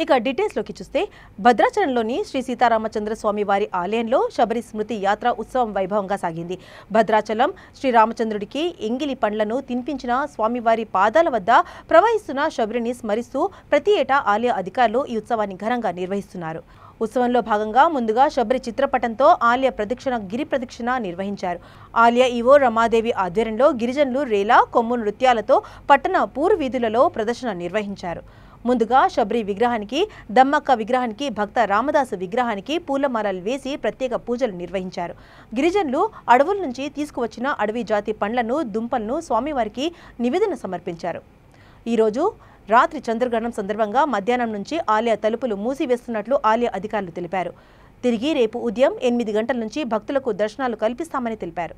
ఇక డీటెయిల్స్లోకి చూస్తే భద్రాచలంలోని శ్రీ సీతారామచంద్ర స్వామి వారి ఆలయంలో శబరి స్మృతి యాత్ర ఉత్సవం వైభవంగా సాగింది. భద్రాచలం శ్రీరామచంద్రుడికి ఎంగిలి పండ్లను తినిపించిన స్వామివారి పాదాల వద్ద ప్రవహిస్తున్న శబరిని స్మరిస్తూ ప్రతి ఏటా ఆలయ అధికారులు ఈ ఉత్సవాన్ని ఘనంగా నిర్వహిస్తున్నారు. ఉత్సవంలో భాగంగా ముందుగా శబరి చిత్రపటంతో ఆలయ గిరి ప్రదక్షిణ నిర్వహించారు. ఆలయ ఈవో రమాదేవి ఆధ్వర్యంలో గిరిజనులు రేలా కొమ్ము నృత్యాలతో పట్టణ పూర్వ వీధులలో ప్రదర్శన నిర్వహించారు. ముందుగా శబరి విగ్రహానికి, దమ్మక్క విగ్రహానికి, భక్త రామదాసు విగ్రహానికి పూలమాలలు వేసి ప్రత్యేక పూజలు నిర్వహించారు. గిరిజనులు అడవుల నుంచి తీసుకువచ్చిన అడవి జాతి పండ్లను, దుంపలను స్వామివారికి నివేదన సమర్పించారు. ఈరోజు రాత్రి చంద్రగ్రహణం సందర్భంగా మధ్యాహ్నం నుంచి ఆలయ తలుపులు మూసివేస్తున్నట్లు ఆలయ అధికారులు తెలిపారు. తిరిగి రేపు ఉదయం 8 గంటల నుంచి భక్తులకు దర్శనాలు కల్పిస్తామని తెలిపారు.